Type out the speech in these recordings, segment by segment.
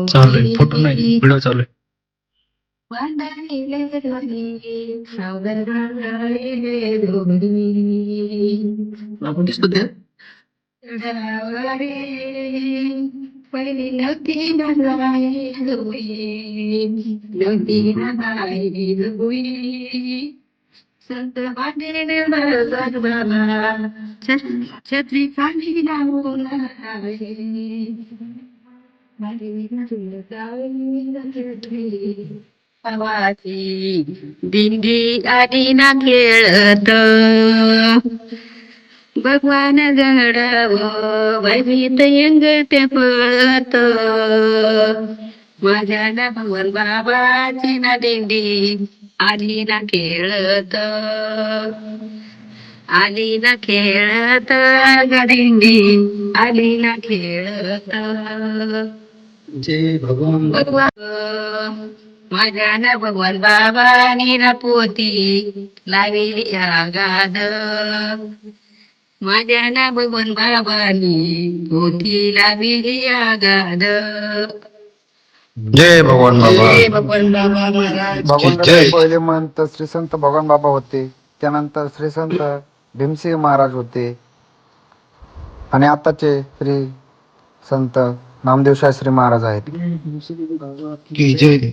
चालू आहे फोटो नाही व्हिडिओ चालू आहे. आपण दिसतो त्या पहिली नव्हती संत पाटील छत्री खाली लावून आवाची दिंडी आधी ना खेळत भगवान घडाव वैभीत यंग ते पळत माझ्या ना भगवान बाबाची ना दिंडी आली ना खेळत आली ना खेळत दिंडी आली ना खेळत जय भगवान माझ्या ना भगवान बाबानी ना पोती लाविली आगाद माझ्या ना भगवान बाबानी पोती लाविली आगाद. जय भगवान बाबा. जय भगवान बाबा महाराज. भगवान पहिले महंत श्री संत भगवान बाबा होते, त्यानंतर श्री संत भीमसिंह महाराज होते आणि आताचे श्री संत नामदेव शास्त्री महाराज आहेत. की जय.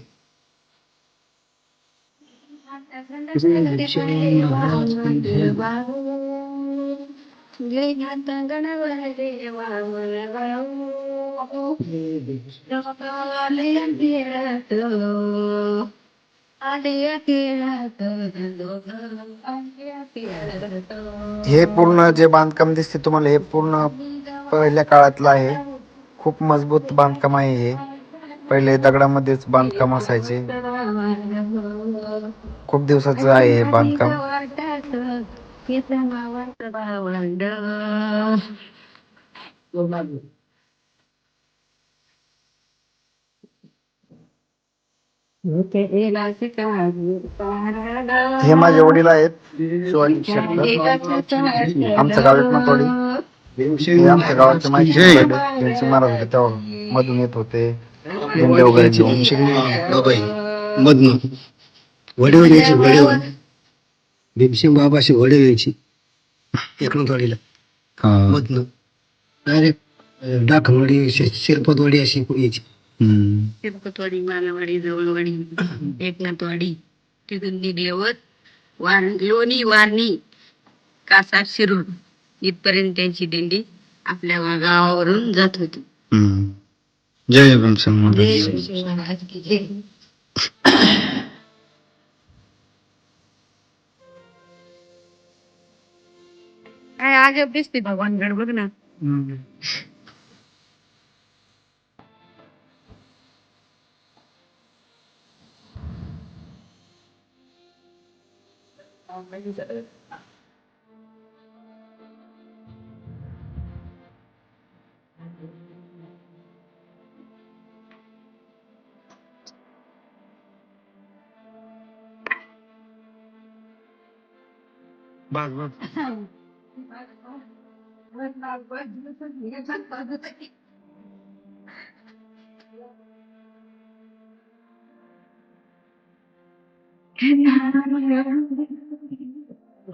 हे पूर्ण जे बांधकाम दिसते तुम्हाला हे पूर्ण पहिल्या काळातलं आहे. खूप मजबूत बांधकाम आहे हे. पहिले दगडामध्येच बांधकाम असायचे. खूप दिवसाचं आहे हे बांधकाम. हे माझे वडील आहेत शिवाजी शेट्टी. आमचं गाव एकनाथवाडी. हे आमच्या गावाचे माहिती भीमसिंह महाराज होते तेव्हा मधून येत होते. मधन वडेवर यायची वडेवर भीमसिंह बाबाशी वडे यायची एकनाथवाडीला मधन डायरेक्ट डाकणवाडी शिरपतवाडी अशी यायची. शिरपतवाडी मानवाडी जवळवाडी एकनाथवाडी तिथून निघल्यावर लोणी वारणी कासा शिरूर इथपर्यंत त्यांची दिंडी आपल्या गावावरून जात होती. जय भीमसिंह महाराज. जय भीमसिंह महाराज की जय. काय अजब दिसते भगवानगड बघ ना. बस बस.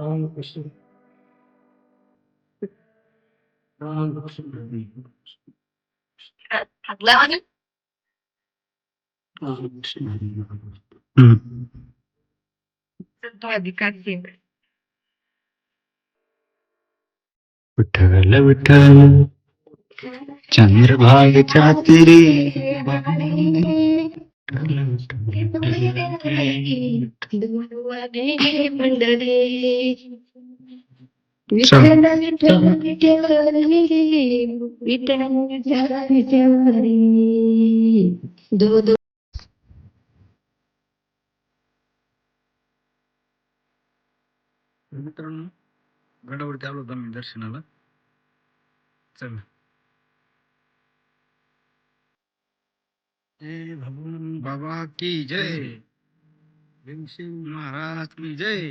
रामकृष्ण रामकृष्ण. विठ्ठल विठ्ठल चंद्रभागेच्या तिरी मित्रांनो गडावरती आलो होतो आम्ही दर्शनाला. चला. जय भगवान बाबा की जय. भीमसिंग महाराज की जय.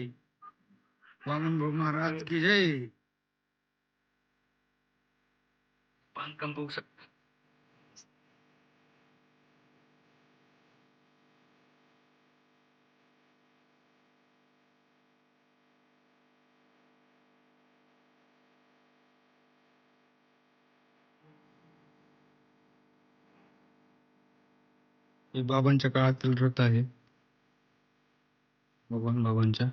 वामनभाऊ महाराज की जय. बांधकाम बघू शकता. हे बाबांच्या काळातील रथ आहे, भगवान बाबांच्या.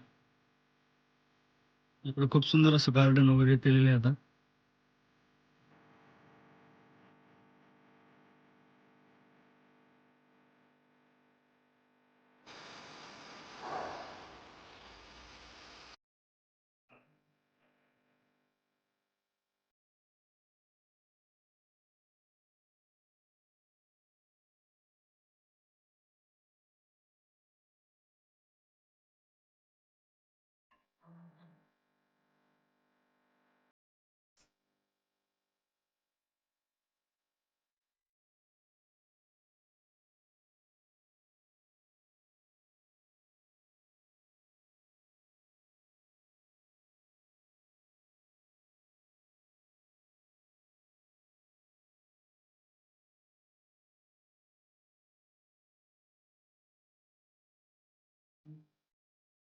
इकडे खूप सुंदर असं गार्डन वगैरे केलेलं आहे आता.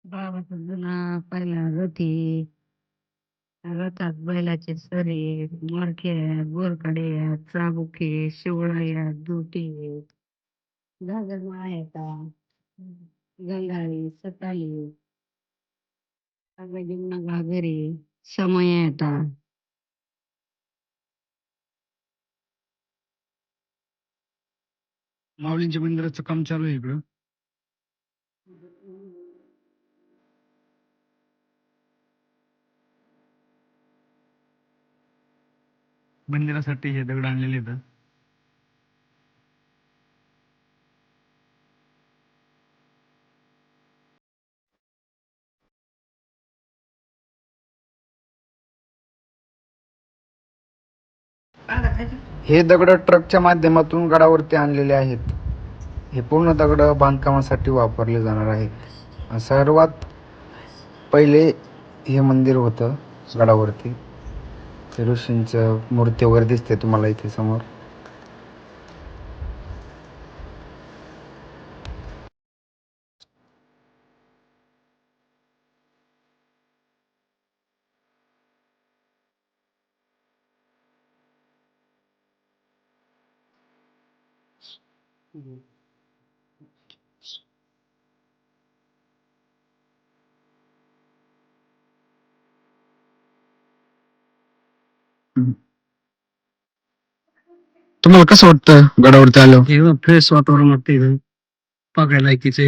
बाबाचा जुना पहिला रथी, रथात बैलाचे सरे, मडके आहेत, बोरकडे आहेत, चाबुके, शिवळा आहेत, दुटी आहेत, घागरमाळ आहेत, गंगाळी, सताली, सगळे घागरी, समय आहेत. माऊलींच्या मंदिराचं काम चालू आहे इकडं. मंदिरासाठी हे दगड आणलेले आहेत. हे दगड ट्रकच्या माध्यमातून गडावरती आणलेले आहेत. हे पूर्ण दगड बांधकामासाठी वापरले जाणार आहेत. सर्वात पहिले हे मंदिर होतं गडावरती. ऋषींचं मूर्ती वगैरे दिसते तुम्हाला इथे समोर. तुम्हाला कसं वाटतं गडावरती आलं? एकदम फ्रेश वातावरण वाटते इथं. बघायला किती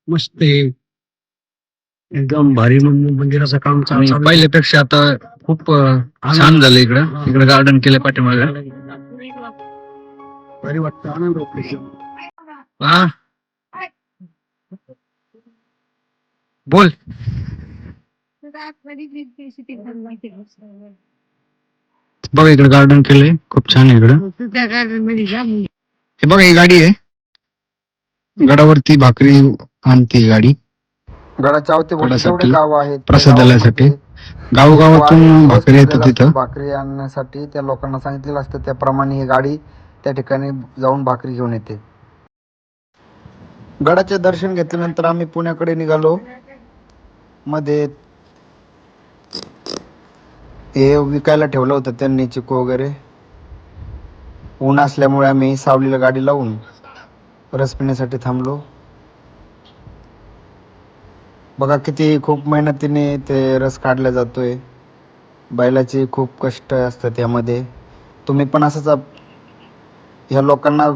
मस्त आहे. एकदम भारी मंदिराचं काम चालू आहे. पहिल्यापेक्षा आता खूप छान झालं इकडं. इकडे गार्डन केलं पाठीमागे. भारी वाटतं, आनंद वाटतो एकदम. हा बोल. बघा इकडे गार्डन केलंय, खूप छान आहे इकडं. त्या गार्डन मध्ये जा मग. हे बघा ही गाडी आहे, गडावरती भाकरी आणते ही गाडी. गडाच्या अवतीभोवती जेवढे गाव आहेत प्रसादासाठी गावोगावातून भाकरी येतात तिथं. भाकरी आणण्यासाठी त्या लोकांना सांगितलेलं असतं, त्याप्रमाणे ही गाडी त्या ठिकाणी जाऊन भाकरी घेऊन येते. गडाचे दर्शन घेतल्यानंतर आम्ही पुण्याकडे निघालो. मध्ये हे विकायला ठेवलं होतं त्यांनी चिकू वगैरे. ऊन असल्यामुळे आम्ही सावलीला गाडी लावून रस पिण्यासाठी थांबलो. बघा किती खूप मेहनतीने ते रस काढला जातोय. बैलाचे खूप कष्ट असतात त्यामध्ये. तुम्ही पण असंच ह्या लोकांना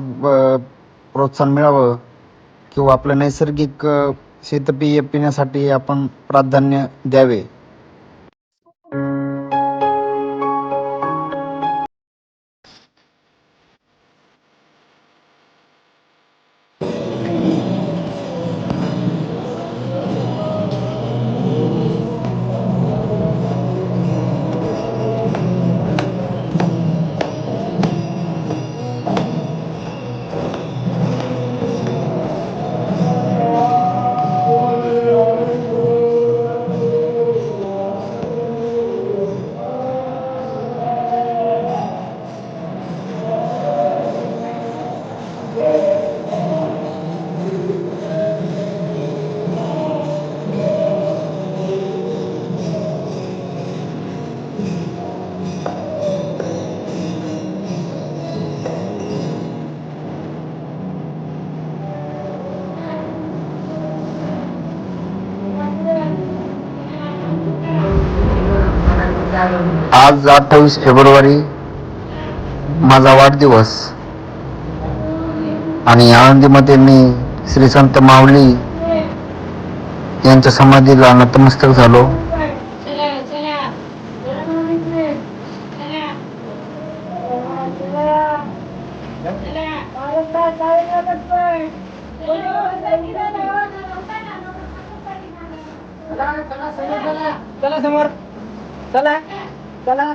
प्रोत्साहन मिळावं किंवा आपलं नैसर्गिक शीतपेय पिण्यासाठी आपण प्राधान्य द्यावे. आज 28 फेब्रुवारी माझा वाढदिवस आणि आळंदीमध्ये मी श्री संत माऊली यांच्या समाधीला नतमस्तक झालो. चला समोर चला चला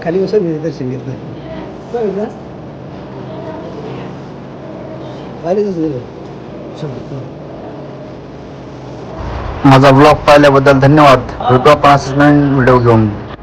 खाली बसून दर्शन घेतलं माझा ब्लॉग पाहिल्याबद्दल धन्यवाद. भेटू आपण असंच नवीन व्हिडिओ घेऊन.